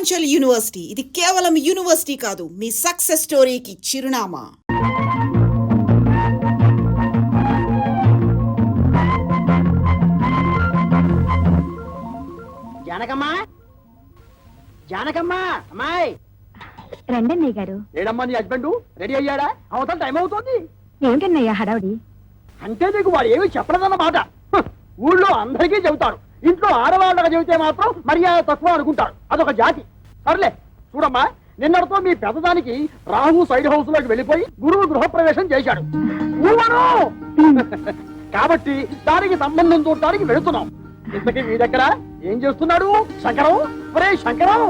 Purvanchal university ఇది కేవలం university కాదు, మీ సక్సెస్ స్టోరీకి చిరునామా. జానకమ్మా, జానకమ్మా, అమ్మాయి రండన్నయ్య గారు. ఏడమ్మా నీ హస్బెండ్ రెడీ అయ్యాడా? అవతల టైం అవుతుంది. ఏమిటన్నయ్య హడావుడి? అంటే నీకు వాడు ఏమి చెప్పలేదన్నమాట. ఊళ్ళో అందరికీ చెబుతారు, ఇంట్లో ఆడవాళ్ళగా చెబితే మాత్రం మర్యాద తక్కువ అనుకుంటారు. అదొక జాతి. సర్లే చూడమ్మా, నిన్నటితో మీ పెద్దదానికి రాహు సైడ్ హౌస్ లోకి వెళ్ళిపోయి గురువు గృహప్రవేశం చేశాడు. కాబట్టి దానికి సంబంధం చూడటానికి వెళుతున్నాం. ఇంతకీ మీ దగ్గర ఏం చేస్తున్నాడు శంకరం? ఒరే శంకరం!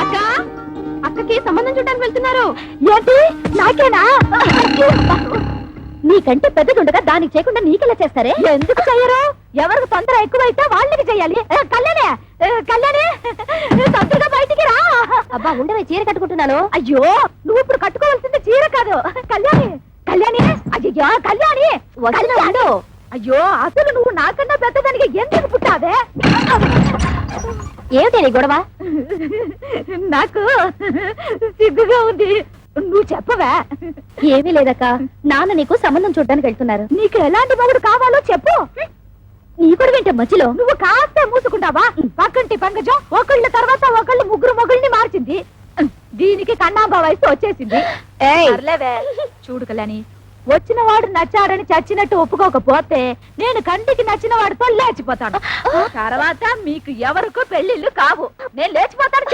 అక్క, అక్కకి సంబంధం చూడడానికి వెళ్తున్నారు. ఏంటి నాకేనా? నీకంటే పెద్దదుండగా దానికి చేయకుండా నీకెలా చేస్తారే? ఎందుకు చెయ్యరు? ఎవరికి తొందర ఎక్కువైతే వాళ్ళకి చెయ్యాలి. కళ్యాణే, కళ్యాణే తొందరగా బయటికి రా. అబ్బా ఉండవే, చీర కట్టుకుంటున్నాను. అయ్యో, నువ్వు ఇప్పుడు కట్టుకోవాల్సింది చీర కాదు. కళ్యాణి, కళ్యాణి, అయ్యో కళ్యాణి వస్తున్నాడు. అయ్యో, అసలు నువ్వు నాకన్నా పెద్దదానికి ఎందుకు పుట్టావే? ఏమిటి నీ గొడవ? నాకు సిగ్గుగా ఉంది. నువ్వు చెప్పవా? ఏమీ లేదక్క, నాన్న నీకు సంబంధం చూడడానికి వెళ్తున్నారు. నీకు ఎలాంటి మొగుడు కావాలో చెప్పు. నీ కూడా వింటే మధ్యలో నువ్వు కాస్త మూసుకుంటావా? పక్కంటి పంకజం ఒకళ్ళ తర్వాత ఒకళ్ళు ముగ్గురు మొగుళ్ళని మార్చింది. దీనికి కన్నాంబా వయసు వచ్చేసింది. చూడు కళ్యాణి, వచ్చిన వాడు నచ్చాడని చచ్చినట్టు ఒప్పుకోకపోతే నేను కంటికి నచ్చిన వాడితో లేచిపోతాను. తర్వాత మీకు ఎవరికో పెళ్లిళ్ళు కావు. నేను లేచిపోతాను.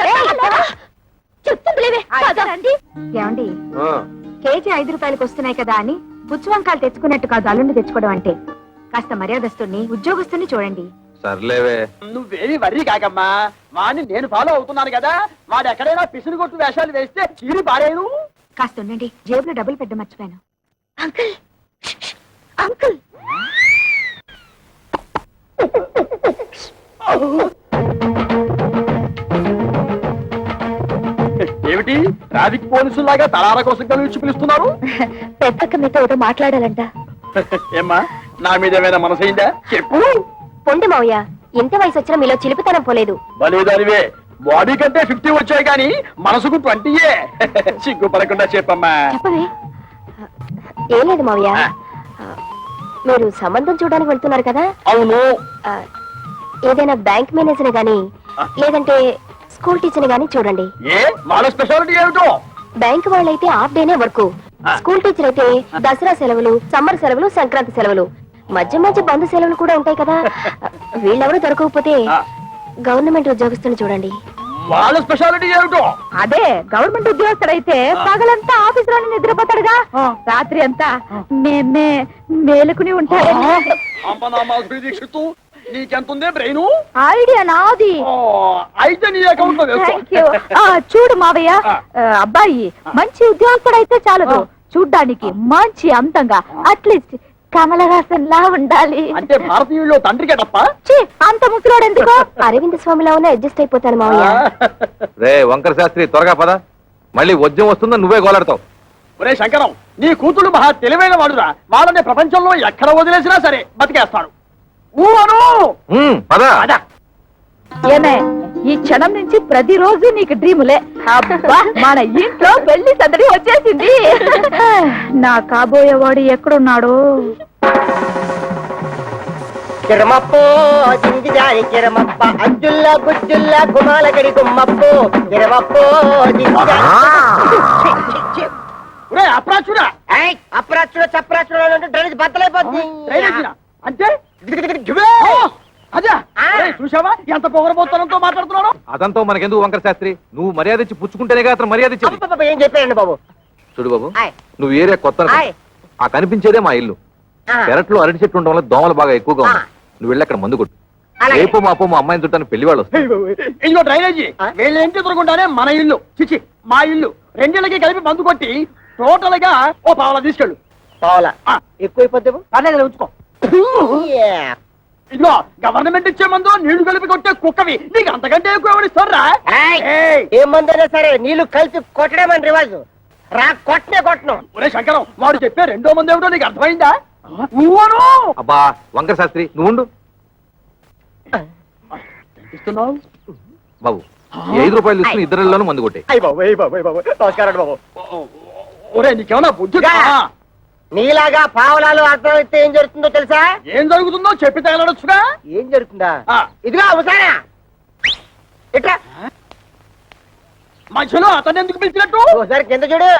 చెప్తుందిలేండి. ఏమండి, కేజీ 5 రూపాయలకు వస్తున్నాయి కదా అని పుచ్చు వంకాయలు తెచ్చుకున్నట్టు కాదు అల్లుండి తెచ్చుకోవడం అంటే. కాస్త మర్యాదస్తుని ఉద్యోగస్తుని చూడండి. సర్లేవే, నువ్వేమి వర్రీ కాకమ్మా. వాడిని నేను ఫాలో అవుతున్నాను కదా. వాడు ఎక్కడైనా పిసురు కొట్టు వేషాలు వేస్తే చీరి పారేను. కాస్త ఉండండి, జేబులో డబ్బులు పెట్ట మర్చిపోయాను. Uncle, uncle. ఏమిటి ట్రాఫిక్ పోలీసులాగా తలార కోసం కలిసి పిలుస్తున్నారు? పెద్దక్క మీతో ఒకటి మాట్లాడాలంట. ఏమ్మా, నా మీద ఏమైనా మనసైందా? చెప్పు. పొండి మావయ్య, ఎంత వయసు వచ్చినా మీలో చిలిపితనం పోలేదు. బలేదానివే, బాడీ కంటే 50 వచ్చాయి కానీ మనసుకు 20. సిగ్గుపడకుండా చెప్పమ్మా. చెప్పవే. ఏం లేదు మావయ్య, మీరు సంబంధం చూడడానికి వెళ్తున్నారు కదా? అవును. ఏదైనా బ్యాంక్ మేనేజర్ గాని లేదంటే స్కూల్ టీచర్ గాని చూడండి. ఏ వాళ్ళ స్పెషాలిటీ ఏమిటో? బ్యాంక్ వాళ్ళైతే హాఫ్ డేనే వర్క్. స్కూల్ టీచర్ అయితే దసరా సెలవులు, సమ్మర్ సెలవులు, సంక్రాంతి సెలవులు, మధ్య మధ్య బంధు సెలవులు కూడా ఉంటాయి కదా. వీళ్ళెవరూ దొరకకపోతే గవర్నమెంట్ ఉద్యోగస్తులు చూడండి. వాళ్ళ స్పెషాలిటీ ఏమిటో? అదే, గవర్నమెంట్ ఉద్యోగస్తుడైతే పగలంతా ఆఫీస్ లోనే నిద్రపోతాడుగా, రాత్రి అంతా మేలుకుని ఉంటాడు. నీకెంతుందే బ్రెయిన్? ఐడియా నాది. అయితే నీ అకౌంట్ లో వేసుకో. చూడు మావయ్య, అబ్బాయి మంచి ఉద్యోగస్తుడైతే చాలదు, చూడ్డానికి మంచి అందంగా, అట్లీస్ట్ కమలహాసన్ లా ఉండాలి. అంటే భారతీయుల్లో తండ్రికే తప్ప అంత ముసలోడు ఎందుకు? అరవింద్ స్వామిలా ఉన్న అడ్జస్ట్ అయిపోతాను మావయ్య. రే వంకర శాస్త్రి, త్వరగా పద, మళ్ళీ వద్యం వస్తుందో నువ్వే గోలాడతావు. ఒరే శంకరం, నీ కూతురు మహా తెలివైన వాడురా. వాళ్ళని ప్రపంచంలో ఎక్కడ వదిలేసినా సరే బతికేస్తాడు. ఏమే, ఈ క్షణం నుంచి ప్రతిరోజు నీకు డ్రీములే. అబ్బా, మన ఇంట్లో పెళ్లి సందడి వచ్చేసింది. నా కాబోయేవాడు ఎక్కడున్నాడు? చిరమప్పో జింజిదారి చిరమప్ప అజ్జుల్లా గుజ్జుల్లా గుమాలగడి గుమ్మప్పో చిరమప్పో అప్రాచుడా అప్రాచుడు చప్రాచుడు డ్రైనేజ్ బద్దలైపోతుంది. అంటే అదే చూసావా ఎంత పొగరబోతనంతో మాట్లాడుతున్నాను? అదంతా మనకెందుకు వంకర శాస్త్రి, నువ్వు మర్యాద ఇచ్చి పుచ్చుకుంటేనే అతను మర్యాద ఇచ్చేది. ఏం చెప్పారండి బాబు? చూడు బాబు, నువ్వు ఏరియా కొత్త, ఆ కనిపించేదే మా ఇల్లు. పెరట్లో అరటి చెట్లు ఉండడం వల్ల దోమలు బాగా ఎక్కువగా ఉన్నాయి. నువ్వు వెళ్ళి అక్కడ మందు కొట్టు. రేపు మాపో మా అమ్మాయిని చుట్టాను పెళ్లి వాళ్ళు వస్తారు. ఇదిగో డ్రైనేజీ, వీళ్ళ ఇంటి ఎదురుకుండానే మన ఇల్లు, చిచి మా ఇల్లు. రెండిళ్ళకి కలిపి మందు కొట్టి టోటల్ గా ఓ పావలా తీసుకెళ్ళు. పావలా ఎక్కువైపోద్దేమో, పర్లేదు ఉంచుకో. ఇదిగో గవర్నమెంట్ ఇచ్చే మందు నీళ్లు కలిపి కొట్టే కుక్కవి నీకు అంతకంటే ఎక్కువ ఎవరిస్తారా? ఏ మందైనా సరే నీళ్లు కలిపి కొట్టడమని రివాజు. రా కొట్టనే కొట్టను. ఒరే శంకరం, వాడు చెప్పే రెండో మంది ఏమిటో నీకు అర్థమైందా? అబ్బా వంకర శాస్త్రి, నువ్వు ఇస్తున్నావు? బాబు ఈ 5 రూపాయలు తీసుకుని ఇద్దరిలోనూ మందు కొట్టే. అయ్య బాబు, అయ్య బాబు, అయ్య బాబు, నమస్కారం బాబు. ఒరే నీకేమన్నా బుద్ధి ఉందా? నీలాగా పావలాలు అర్థమైతే ఏం జరుగుతుందో తెలుసా? ఏం జరుగుతుందో చెప్పి తగలడొచ్చుగా. ఏం జరుగుతుందా? ఆ. ఇదిగా అవసానా ఇట్లా మధ్యలో అతను ఎందుకు పిలిచినట్టు? ఒకసారి కింద చూడు.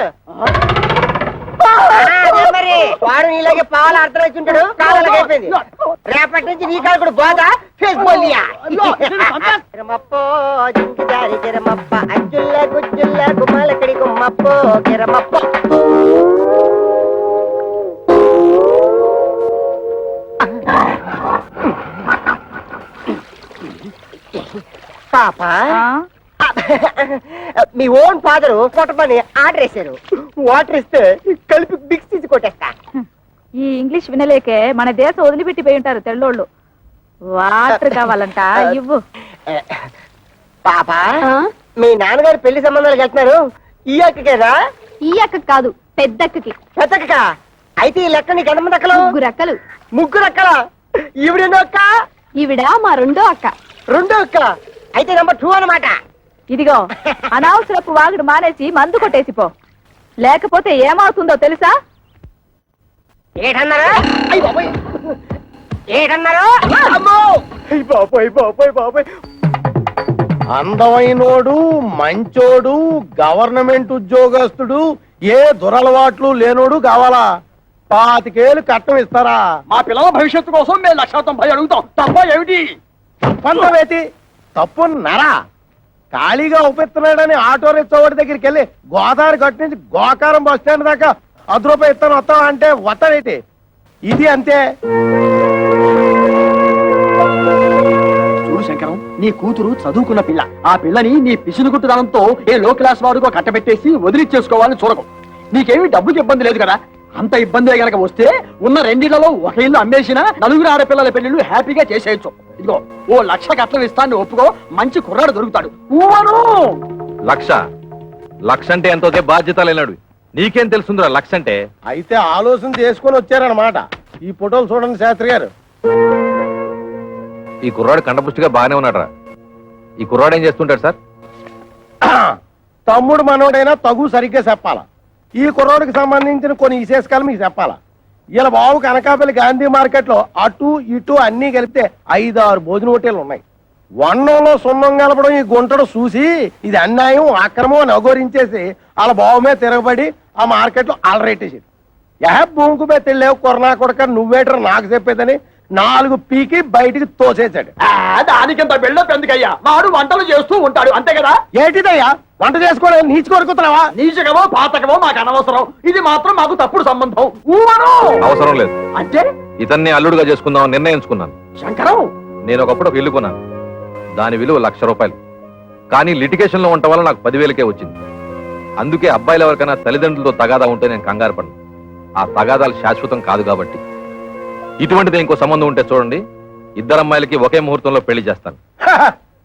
అదే మరి వాడు నీలాగే పావాల అర్థం అవుతుంటాడు. కావాలకి అయిపోయింది. రేపటి నుంచి నీ కాలు కూడా బాగా ఫేస్ బోలియా. కిరమప్పో జింకిదారి కిరమప్ప అజ్జుల్ల గుజ్జుల్ల గుమ్మలకడి గుమ్మప్పో కిరమప్పో. పాప మీ ఓన్ ఫాదర్ కొట్టమని ఆర్డర్ వేశారు. వాటర్ ఇస్తే కలిపి మిక్స్ తీసి కొట్టేస్తా. ఈ ఇంగ్లీష్ వినలేకే మన దేశం వదిలిపెట్టిపోయి ఉంటారు తెల్లోళ్ళు. వాటర్ కావాలంట ఇవ్వు. పాప మీ నాన్నగారు పెళ్లి సంబంధాలకు వెళ్తున్నారు. ఈ అక్కకేనా? ఈ అక్క కాదు, పెద్దక్కకి. పెద్దక్క అయితే ఈ లెక్క నీకు ఎంతమంది అక్కలు? 3 అక్కలు. 3 అక్కల? ఈవిడెన్నో అక్క? ఈవిడ మా రెండో అక్క. రెండో అక్క అయితే నెంబర్ 2 అన్నమాట. ఇదిగో అనవసరపు వాగుడు మానేసి మందు కొట్టేసిపో, లేకపోతే ఏమవుతుందో తెలుసా? ఏటన్నారా? ఏటన్నారా? అందమైనోడు, మంచోడు, గవర్నమెంట్ ఉద్యోగస్తుడు, ఏ దురలవాట్లు లేనోడు కావాలా? 25 ఏళ్ళు కట్టం ఇస్తారా? మా పిల్లల భవిష్యత్తు కోసం మేము 190 అడుగుతాం. తప్ప ఏమిటి? తప్పంతవేతి తప్పున్నారా? ఖాళీగా ఉపయోగిస్తున్నాడని ఆటో రిక్షా వాడి దగ్గరికి వెళ్ళి గోదావరి గట్టు నుంచి గోకారం బస్ స్టాండ్ దాకా 10 రూపాయలు ఇస్తాను వస్తావా అంటే వస్తాడేటి? ఇది అంతే. చూడు శంకరం, నీ కూతురు చదువుకున్న పిల్ల. ఆ పిల్లని నీ పిసినుగుట్టుదనంతో ఏ లో క్లాస్ వాడుకో కట్టబెట్టేసి వదిలిచ్చేసుకోవాలని చూడకు. నీకేమీ డబ్బుకి ఇబ్బంది లేదు కదా. అంత ఇబ్బంది గనక వస్తే ఉన్న 2 ఇళ్లలో ఒక ఇల్లు అమ్మేసినా 4 ఆడపిల్లల పెళ్లిళ్ళు హ్యాపీగా చేసేయచ్చు. ఇదిగో ఓ 1,00,000 కట్నం ఇస్తాను ఒప్పుకో, మంచి కుర్రాడు దొరుకుతాడు. లక్ష అంటే ఎంతో బాధ్యత లేనాడు. నీకేం తెలుసుందిరా లక్ష అంటే? అయితే ఆలోచన చేసుకొని వచ్చారనమాట. ఈ ఫోటోలు చూడండి శాస్త్రి గారు. ఈ కుర్రాడు కండపుష్టిగా బాగానే ఉన్నాడురా. ఈ కుర్రాడు ఏం చేస్తుంటాడు సార్? తమ్ముడు మనోడైనా తగు సరిగ్గా చెప్పాలా. ఈ కుర్రోడికి సంబంధించిన కొన్ని విశేషాలు మీకు చెప్పాలా. ఇలా బాబు కనకాపల్లి గాంధీ మార్కెట్ లో అటు ఇటు అన్ని కలిపితే 5-6 భోజన హోటేలు ఉన్నాయి. వన్నంలో సున్నం కలపడం ఈ గుంటడు చూసి ఇది అన్యాయం, అక్రమం అని అఘోరించేసి వాళ్ళ బాబు మీద తిరగబడి ఆ మార్కెట్ లో అలరేటేసి భూమికి మీద తెలియవు కొరనా కొడక నువ్వేటర్ నాకు చెప్పేదని 4 పీకి బయటికి తోసేశాడు. దానికింత బిల్డప్ ఎందుకయ్యా? వాడు వంటలు చేస్తూ ఉంటాడు అంతే కదా. ఏంటిదయ్యా వంట చేసుకోవడం? నీచు కొరుకుతున్నావా? నీచకమో పాతకమో మాకు అనవసరం. ఇది మాత్రం మాకు తప్పుడు సంబంధం. అవసరం లేదు. అంటే ఇతన్ని అల్లుడుగా చేసుకుందామని నిర్ణయించుకున్నాను. శంకరం, నేను ఒకప్పుడు ఒక ఇల్లు కొన్నాను. దాని విలువ 1,00,000 రూపాయలు. కానీ లిటిగేషన్ లో ఉండటం వల్ల నాకు 10,000కే వచ్చింది. అందుకే అబ్బాయిలు ఎవరికైనా తల్లిదండ్రులతో తగాదా ఉంటే నేను కంగారు పడను. ఆ తగాదాలు శాశ్వతం కాదు కాబట్టి ఇటువంటిది ఇంకో సంబంధం ఉంటే చూడండి, 2 అమ్మాయిలకి ఒకే ముహూర్తంలో పెళ్లి చేస్తాను.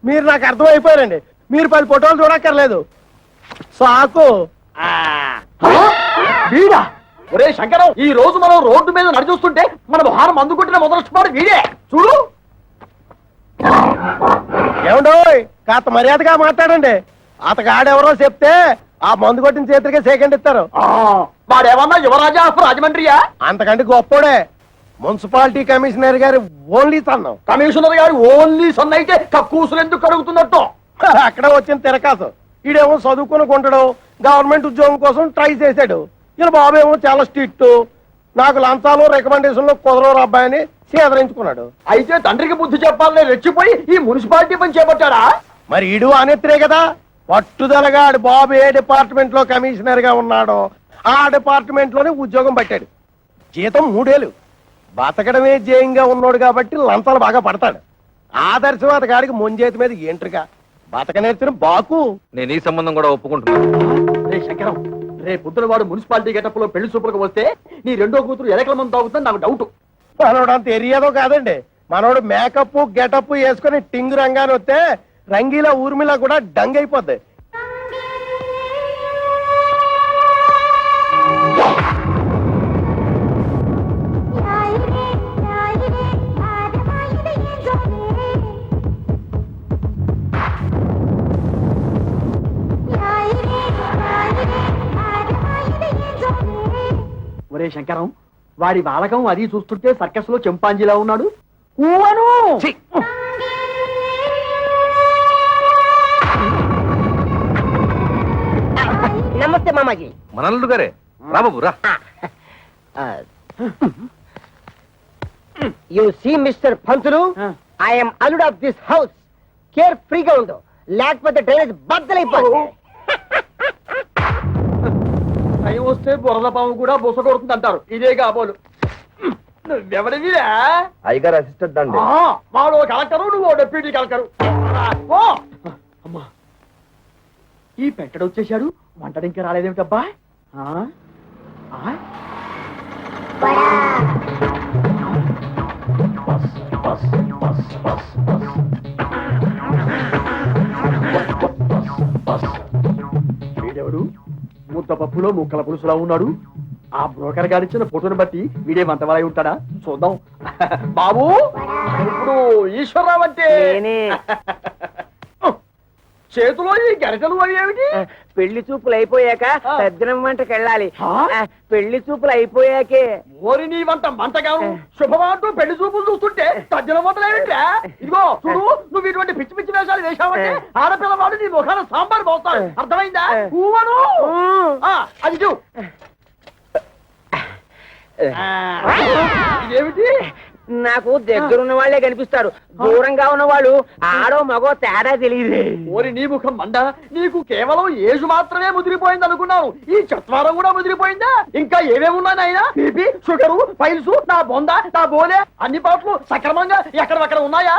మీరు నాకు అర్థమైపోయారండి. మీరు 10 ఫోటోలు చూడక్కర్లేదు. సాకు. వీడా? ఒరే శంకరం, ఈ రోజు మనం రోడ్డు మీద నడిచూస్తుంటే మన మొహారం మందు కొట్టిన మొదలవాడు వీడే. చూడు. ఏమండో కాస్త మర్యాదగా మాట్లాడండి. అతగాడెవరో చెప్తే ఆ మందు కొట్టిన చేతులకే సెకండ్ ఇస్తారు. వాడేమన్నా యువరాజా ఆఫ్ రాజమండ్రియా? అంతకంటే గొప్పోడే. మున్సిపాలిటీ కమిషనర్ గారి ఓన్లీ సన్నం. కమిషనర్ గారు ఓన్లీ సన్ అయితే కక్కూసులు ఎందుకు కడుగుతున్నట్టు? అక్కడ వచ్చిన తిరకాసు. ఈడేమో చదువుకుని కొంటాడు, గవర్నమెంట్ ఉద్యోగం కోసం ట్రై చేశాడు. ఇలా బాబేమో చాలా స్ట్రిక్ట్, నాకు లంచాలు రికమెండేషన్లు కుదరవు అబ్బాయిని సేదరించుకున్నాడు. అయితే తండ్రికి బుద్ధి చెప్పాలని రెచ్చిపోయి ఈ మున్సిపాలిటీ పని చేపట్టాడా? మరి ఈడు అనేత్రే కదా పట్టుదలగా ఆడు బాబు ఏ డిపార్ట్మెంట్ లో కమిషనర్ గా ఉన్నాడో ఆ డిపార్ట్మెంట్ లోనే ఉద్యోగం పట్టాడు. జీతం 3 ఏళ్ళు. బతకడమే జయంగా ఉన్నాడు కాబట్టి లంచాలు బాగా పడతాడు. ఆదర్శవాద గారికి ముంజేతి మీద ఏంట్రుగా బతక నేర్చిన బాకు. నేను ఈ సంబంధం కూడా ఒప్పుకుంటున్నాను. రే శంకరం, రే పొద్దున వాడు మున్సిపాలిటీ గెటప్ లో పెళ్లి చూపులకు వస్తే నీ రెండో కూతురు ఎలకల మంది తాగుతుందని నాకు డౌట్. మనోడు అంత ఎరియాదో కాదండి. మనోడు మేకప్ గెటప్ వేసుకుని టింగు రంగాన్ని వస్తే రంగీలా ఊర్మిలా కూడా డంగ్ అయిపోద్ది. ఒరే శంకరం, వాడి బాలకం అది చూస్తుంటే సర్కస్ లో చెంపాంజీలా ఉన్నాడు. ఊవను నమస్తే మామాజీ. మనల్లుడు గారే రా బాబు రా. You see mister Pantulu, I'm అల్లుడ్ ఆఫ్ దిస్ హౌస్. కేర్ ఫ్రీగా ఉండు, లేకపోతే డ్రైనేజ్ బద్దలైపోతుంది. టైం వస్తే బురద పాము కూడా బుస కొడుతుంది అంటారు. ఇదే కాబోలు. నువ్వెవరివిరా? అయ్యగారు అసిస్టెంట్ అండి. వాడు కలెక్టరు, నువ్వు డెప్యూటీ కలెక్టరు. అమ్మా, ఈ పెట్టడు వచ్చేసాడు. వంటడు ఇంకా రాలేదేమిటబ్బా? వీడెవడు? ముద్ద పప్పులో ముక్కల పులుసులా ఉన్నాడు. ఆ బ్రోకర్ గారు ఇచ్చిన ఫోటోని బట్టి వీడే వంటవాలై ఉంటాడా? చూద్దాం. బాబు, ఇప్పుడు ఈశ్వరరావు అంటే చేతిలో ఈ గరిటలు అవి ఏమిటి? పెళ్లి చూపులు అయిపోయాక సజ్జనం వంటకి వెళ్ళాలి. పెళ్లి చూపులు అయిపోయాకే. ఓరి నీ వంట మంటగాను శుభమంటూ పెళ్లి చూపులు చూస్తుంటే తజ్జన వంటలేమిట్రా? ఇదిగో చూడు, నువ్వు ఇటువంటి పిచ్చి పిచ్చి వేషాలు వేశావంటే ఆడపిల్లవాడు నీ ముఖాన సాంబార్ పోస్తాడు. అర్థమైందా? ఊవను అది చూ. ఇదేమిటి? నాకు దగ్గరున్న వాళ్ళే కనిపిస్తారు, దూరంగా ఉన్న వాళ్ళు ఆడో మగో తేడా తెలియదు. ఓరి నీ ముఖం మండ, నీకు కేవలం ఏజు మాత్రమే ముదిరిపోయింది అనుకున్నాను. ఈ చత్వారం కూడా ముదిరిపోయిందా? ఇంకా ఏమేమి ఉన్నాయి నాయనా? బీపీ, షుగరు, ఫైల్స్, నా బొంద, నా బోలే అన్ని పాటలు సక్రమంగా ఎక్కడక్కడ ఉన్నాయా?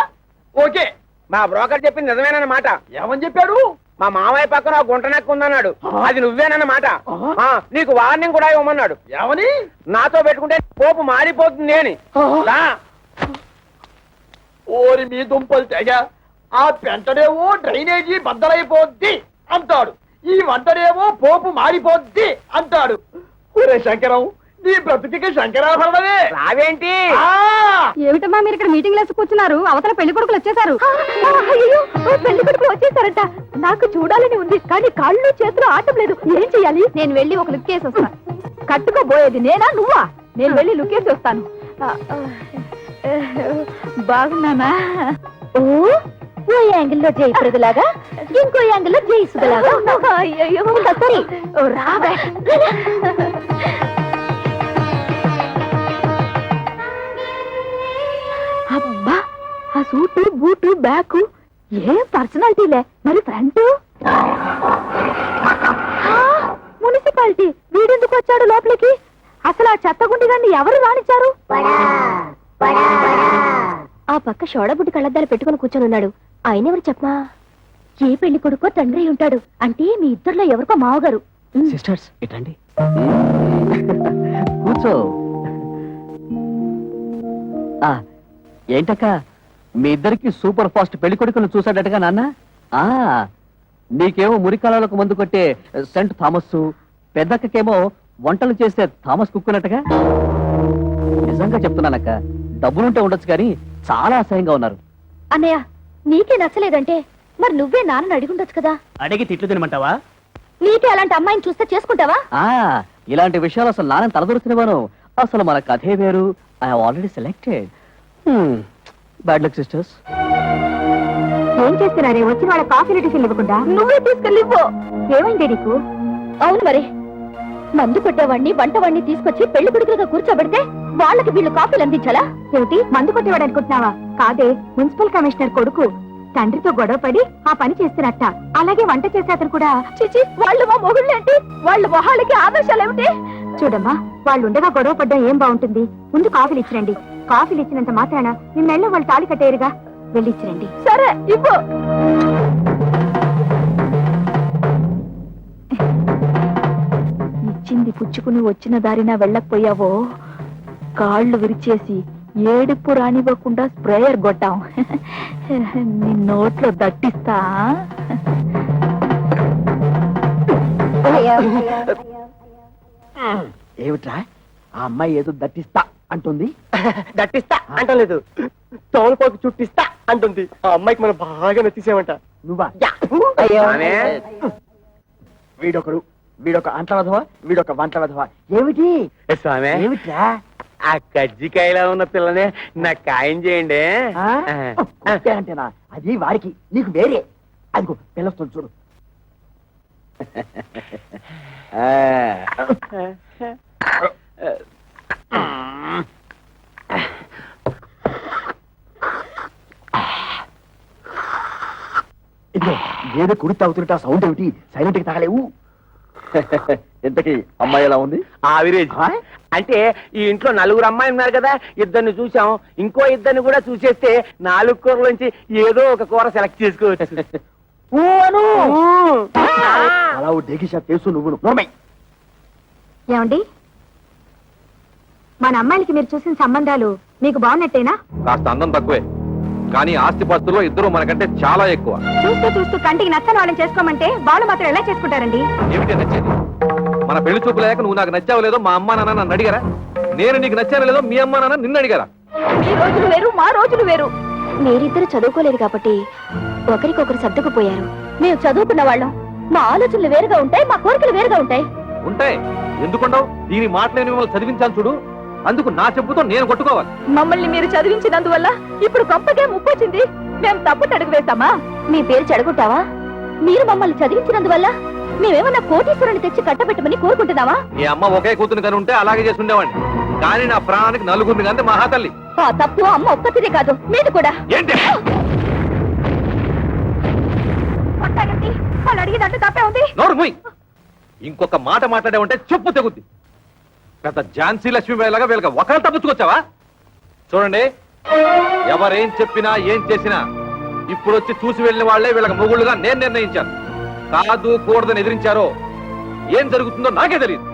ఓకే. మా బ్రోకర్ చెప్పింది నిజమేనన్నమాట. ఏమని చెప్పాడు? మా మామయ్య పక్కన గుంట నక్కు ఉందన్నాడు. అది నువ్వేనన్నమాట. నీకు వార్నింగ్ కూడా ఇవ్వమన్నాడు. ఏమని? నాతో పెట్టుకుంటే పోపు మారిపోతుంది అని. ఓరి మీ దుంపలు తెగ, ఆ పెంటడేమో డ్రైనేజీ బద్దలైపోద్ది అంటాడు, ఈ వంటడేమో పోపు మారిపోద్ది అంటాడు. ఒరే శంకరం, నీ బ్రతుకి శంకరాభరణమే. రావేంటి? ఏమిటమ్మా మీరు ఇక్కడ మీటింగ్ లేసి కూర్చున్నారు? అవతల పెళ్లి కొడుకులు వచ్చేసారు. పెళ్లి కొడుకులు వచ్చేసారట. నాకు చూడాలని ఉంది, కానీ కాళ్ళు చేతులు ఆటం లేదు. ఏం చెయ్యాలి? నేను వెళ్ళి ఒక లుక్ వేసి వస్తాను. కట్టుకోబోయేది నేనా నువ్వా? నేను వెళ్ళి లుక్ వేసి వస్తాను. బాగున్నానా? ఓ యాంగిల్లో జయప్రదలాగా, ఇంకో యాంగిల్లో జయసుదలాగా. అయ్యో సరే, రాబే. అబ్బా, ఆ సూటు బూటు బ్యాగు ఏం పర్సనాలిటీలే. మరి ఫ్రంట్ మున్సిపాలిటీ. వీడెందుకు వచ్చాడు లోపలికి? అసలు ఆ చెత్తగుండి గారిని ఎవరు రానిచ్చారు? ఆ పక్క షోడబుడ్డి కళ్ళద్దాలు పెట్టుకుని కూర్చొని ఉన్నాడు. ఆయన ఎవరు చెప్పమా? ఏ పెళ్లి కొడుకో తండ్రి ఉంటాడు. అంటే మీ ఇద్దరులో ఎవరికో మావగారు. సిస్టర్స్ ఇటండి, కూర్చో. ఏంటక్క, మీ ఇద్దరికి సూపర్ ఫాస్ట్ పెళ్లి కొడుకును చూసాడటగా నాన్న? నీకేమో మురికాలకు మందు కొట్టే సెంట్ థామస్, పెద్దక్కకేమో వంటలు చేసే థామస్ కుక్కునట్టుగా. నిజంగా చెప్తున్నానక్క, డబ్బులుంటే ఉండొచ్చు కానీ చాలా అసహ్యంగా ఉన్నారు. అన్నయ్య, నీకే నచ్చలేదంటే మరి నువ్వే నాన్నని అడిగుండొచ్చు కదా. అడిగి తిట్లు తినమంటావా? నీకే అలాంటి అమ్మాయిని చూస్తే చేసుకుంటావా? ఇలాంటి విషయాలు అసలు నాన్న తలదొరుకునేవాను. అసలు మన కథే వేరు. I already selected. Bad luck sisters. ఏం చేస్తున్నారే? వచ్చిన వాళ్ళ కాఫీ టిఫిన్ ఇవ్వకుండా నువ్వే తీసుకెళ్ళివ్వు. ఏమైంది నీకు? అవును మరి, మందు కొట్టేవాడిని వంటవాడిని తీసుకొచ్చి పెళ్లి కొడుకులుగా కూర్చోబెడితే వాళ్ళకి వీళ్ళు కాఫీలు అందించాలా? ఏమిటి, మందు కొట్టేవాడు అనుకుంటున్నావా? కాదే, మున్సిపల్ కమిషనర్ కొడుకు తండ్రితో గొడవ పడి ఆ పని చేస్తున్నట్ట. అలాగే వంట చేసే అతను కూడా. చిచి, వాళ్ళు మా మొగుళ్ళేంటి? వాళ్ళ మొహాలకి ఆదర్శాలు ఏమిటి? చూడమ్మా, వాళ్ళు ఉండగా గొడవ పడ్డం ఏం బాగుంటుంది? ముందు కాఫీలు ఇచ్చిరండి. కాఫీలు ఇచ్చినంత మాత్రాన మీ మెళ్ళ వాళ్ళు తాళి కట్టేరుగా. వెళ్ళిచ్చిరండి. సరే, ఇవ్వు. ఇచ్చింది పుచ్చుకుని వచ్చిన దారిన వెళ్ళకపోయావో కాళ్ళు విరిచేసి ఏడుపు రానివ్వకుండా స్ప్రేయర్ కొట్టాం. నీ నోట్లో దట్టిస్తా. ఏమిట్రా, ఆ అమ్మాయి ఏదో దట్టిస్తా అంటుంది? దట్టిస్తా అంటలేదు, తోలుకోకి చుట్టిస్తా అంటుంది. ఆ అమ్మాయికి మనం బాగా నచ్చేసామంట. నువ్వా? అయ్యో, వీడొకడు వీడొక అంట్ల వెధవ, వీడొక వంట వెధవ. ఏమిటి స్వామి ఏమిట్రా? ఆ కజ్జికాయలో ఉన్న పిల్లనే నాకు ఖాయం చేయండి. ఆ? అంతే అంటేనా? అది వాడికి, నీకు వేరే. అదిగో పిల్లస్తుంది చూడు. ఇదిగో ఏదో కుడి తాగుతుంటే సౌండ్ ఏమిటి? సైలెంట్ కి తాగలేవు. ఇంతకీ అమ్మాయి ఎలా ఉంది? ఆవిరేజ్. అంటే ఈ ఇంట్లో 4 అమ్మాయిలు ఉన్నారు కదా, ఇద్దరిని చూసాం, ఇంకో ఇద్దరిని కూడా చూసేస్తే 4 కూరలోంచి ఏదో ఒక కూర సెలెక్ట్ చేసుకోవచ్చు. అలా డేకిషా తెలుసు నువ్వు నోర్మై. ఏమండి, మన అమ్మాయిలకి మీరు చూసిన సంబంధాలు మీకు బాగున్నట్టేనా? కాస్త అందం తక్కువే, కానీ ఆస్తిపాస్తుల్లో ఇద్దరు మనకంటే చాలా ఎక్కువ. చూస్తూ చూస్తూ కంటికి నచ్చని వాళ్ళని చేసుకోమంటే వాళ్ళు మాత్రం ఎలా చేసుకుంటారండి? ఏమిటి నచ్చేది? మన పెళ్లి చూపు లేక నువ్వు నాకు నచ్చావు లేదో మా అమ్మా నాన్న నన్ను అడిగారా? నేను నీకు నచ్చాను లేదో మీ అమ్మా నాన్న నిన్ను అడిగారా? మీ రోజులు వేరు, మా రోజులు వేరు. మీరిద్దరు చదువుకోలేదు కాబట్టి ఒకరికొకరు సర్దుకుపోయారు. మేము చదువుకున్న వాళ్ళం, మా ఆలోచనలు వేరుగా ఉంటాయి, మా కోరికలు వేరుగా ఉంటాయి. ఉంటాయి, ఎందుకుండవు? దీని మాటలేని మిమ్మల్ని చదివించాను చూడు, అందుకు నా చెప్పుతో నేను కొట్టుకోవాలి. మమ్మల్ని మీరు చదివించినందువల్ల ఇప్పుడు గొప్పగా ముప్పొచ్చింది. మేము తప్పు అడుగు వేస్తామా? మీ పేరు చెడగొట్టావా? మీరు మమ్మల్ని చదివించినందువల్ల మేమేమన్నా కోటీశ్వరుని తెచ్చి కట్టబెట్టమని కోరుకుంటున్నావా? మీ అమ్మ ఒకే కూతురు కని ఉంటే అలాగే చేసి ఉండేవాడిని, కానీ నా ప్రాణానికి 4 కంటే మహాతల్లి. ఆ తప్పు అమ్మ ఒక్కతిదే కాదు, మీది కూడా. ఏంటి? కొట్టాలండి, వాళ్ళు అడిగినట్టు తప్పే ఉంది. నోరు మూయ్. ఇంకొక మాట మాట్లాడే ఉంటే చెప్పు తెగుద్ది. పెద్ద ఝాన్సీ లక్ష్మీబాయిలాగా వీళ్ళకి ఒకరు తప్పించుకొచ్చావా? చూడండి, ఎవరేం చెప్పినా ఏం చేసినా ఇప్పుడు వచ్చి చూసి వెళ్ళిన వాళ్లే వీళ్ళకి మొగుళ్ళుగా నేను నిర్ణయించాను. కాదు కూడదని ఎదిరించారో ఏం జరుగుతుందో నాకే తెలియదు.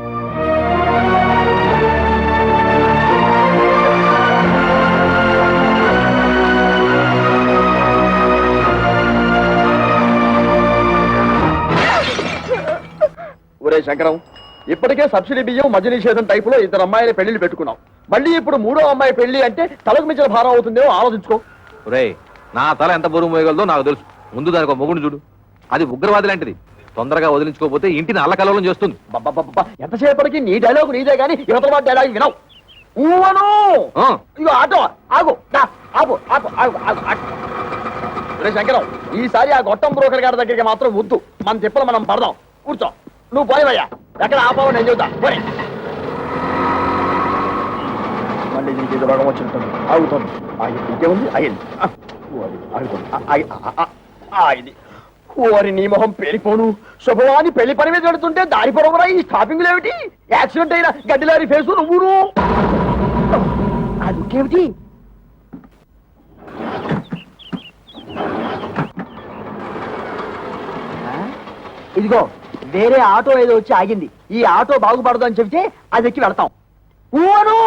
ఒరే శంకరం, ఇప్పటికే సబ్సిడీ బియ్యం మద్య నిషేధం టైపులో 2 అమ్మాయిల పెళ్లిళ్ళు పెట్టుకున్నాం. మళ్ళీ ఇప్పుడు 3వ అమ్మాయి పెళ్లి అంటే తలకు మించిన భారం అవుతుందేమో ఆలోచించుకో. రేయ్, నా తల ఎంత బరువు మోయగలదో నాకు తెలుసు. ముందు దానికి ఒక మొగుడు చూడు, అది ఉగ్రవాది లాంటిది. తొందరగా వదిలించుకోకపోతే ఇంటిని అల్లకల్లోలం చేస్తుంది. ఎంతసేపటికి నీ డైలాగ్ నీదే గానీ యువతల వాడి డైలాగ్ వినవు. ఊవను ఆ. ఇగో ఆటో ఆగు, ఆగు ఆగు ఆగు ఆగు ఆగు. ఒరే శంకరం, ఈసారి ఆ గొట్టం బ్రోకర్ గారి దగ్గరికి మాత్రం వద్దు. మన తిప్పలు మనం పడదాం. కూర్చో, నువ్వు పోయివయ్యా. ఎక్కడ ఆపావు నేను చెబుతా. పోయి మళ్ళీ నీకు ఏదో రోగం వచ్చినట్టుంది. ఆగుతుంది. ఇంకేముంది? అయింది. ఆగుతుంది. ఆగింది. ఓరి నీ మొహం పేలిపోను. శుభవాని పెళ్లి పని మీద పెడుతుంటే దారి పొరవరా ఈ స్టాపింగ్ ఏమిటి? యాక్సిడెంట్ అయిన గడ్డిలారి ఫేసు నువ్వును. అదుకేమిటి? ఇదిగో వేరే ఆటో ఏదో వచ్చి ఆగింది. ఈ ఆటో బాగుపడదు అని చెబితే అది ఎక్కి వెళ్తాం. ఊను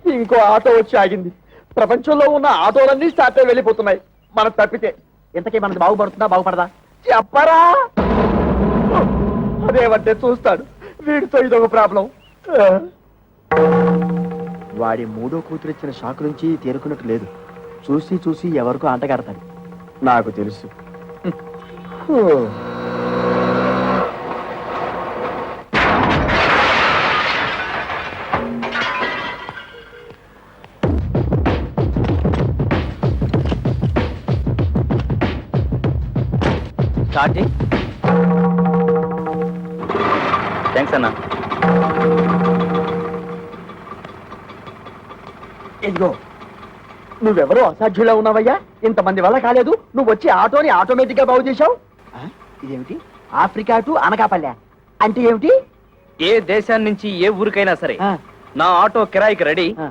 ఇంకో ఆటో వచ్చి ఆగింది. ప్రపంచంలో ఉన్న ఆటోలన్నీ స్టార్ట్ అయి వెళ్ళిపోతున్నాయి. మనం తప్పితే ఇంతకీ మనది బాగుపడుతుందా బాగుపడదా చెప్పరా? అదేమంటే చూస్తాడు. వీడితో ఇదొక ప్రాబ్లం. వాడి 3వ కూతురు ఇచ్చిన షాక్ నుంచి తేరుకున్నట్టు లేదు. చూసి చూసి ఎవరికో అంటగడతాడు. నాకు తెలుసు. థ్యాంక్స్ అన్నా. ఇదిగో నువ్వెవరో అసాధ్యులా ఉన్నావయ్యా. ఇంతమంది వల్ల కాలేదు. నువ్వు వచ్చి ఆటోని ఆటోమేటిక్ గా బాగు చేశావు. ఇదేమిటి? ఆఫ్రికా టు అనకాపల్లె అంటే ఏమిటి? ఏ దేశాన్ని నుంచి ఏ ఊరికైనా సరే ఆ. నా ఆటో కిరాయికి రెడీ. ఆ.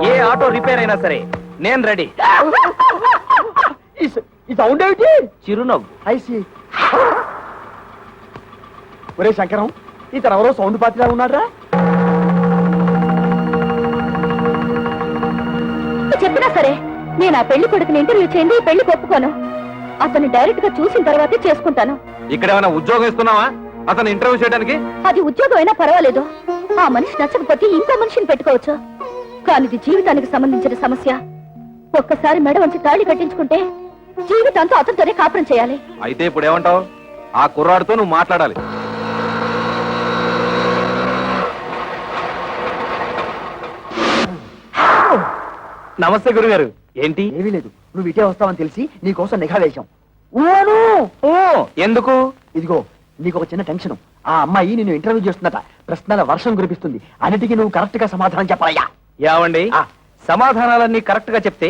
ఏ ఆటో రిపేర్ అయినా సరే నేను రెడీ. ఈ సౌండ్ ఏమిటి? చిరునవ్వు. ఐసి. ఒరే శంకరం, ఇతను ఎవరో సౌండ్ పాత్రలా ఉన్నాడ్రా. చెప్పినా సరే నేను ఆ పెళ్లి కొడుకుని ఇంటర్వ్యూ చేయండి, పెళ్లి ఒప్పుకోను. అతన్ని డైరెక్ట్ గా చూసిన తర్వాతే చేసుకుంటాను. ఇక్కడ ఏమైనా ఉద్యోగం ఇస్తున్నావా? అతను ఇంటర్వ్యూ చేయడానికి? అది ఉద్యోగం అయినా పర్వాలేదు, ఆ మనిషి నచ్చకపోతే ఇంకో మనిషిని పెట్టుకోవచ్చు. కానీ ఇది జీవితానికి సంబంధించిన సమస్య. ఒక్కసారి మెడ వంచి తాళి కట్టించుకుంటే జీవితాంతో అతనితోనే కాపురం చేయాలి. అయితే ఇప్పుడు ఏమంటావు? ఆ కుర్రాడితో నువ్వు మాట్లాడాలి. నమస్తే గురుగారు. ఏంటి? ఏమీ లేదు, నువ్వు ఇటే వస్తావని తెలిసి నీకోసం నిఘా వేశాం. ఓ ఎందుకు? ఇదిగో నీకు ఒక చిన్న టెన్షన్. ఆ అమ్మాయి నిన్ను ఇంటర్వ్యూ చేస్తుందట. ప్రశ్నల వర్షం కురిపిస్తుంది. అన్నిటికీ నువ్వు కరెక్ట్ గా సమాధానం చెప్పాలయ్యా. ఏమండి, సమాధానాలన్నీ కరెక్ట్ గా చెప్తే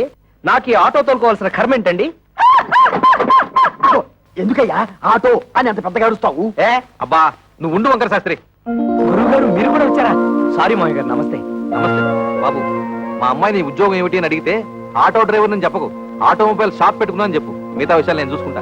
నాకు ఈ ఆటో తోలుకోవాల్సిన కర్మ ఏంటండి? ఎందుకయ్యా ఆటో అని అంత పెద్దగా అరుస్తావు? అబ్బా నువ్వు ఉండు వంకర శాస్త్రి. గురుగారు మీరు కూడా వచ్చారా? సారీ మామయ్య గారు. నమస్తే. నమస్తే బాబు. మా అమ్మాయి నీ ఉద్యోగం ఏమిటి అని అడిగితే ఆటో డ్రైవర్ అని చెప్పకు, ఆటోమొబైల్ షాప్ పెట్టుకున్నా అని చెప్పు. మిగతా విషయాలు నేను చూసుకుంటా.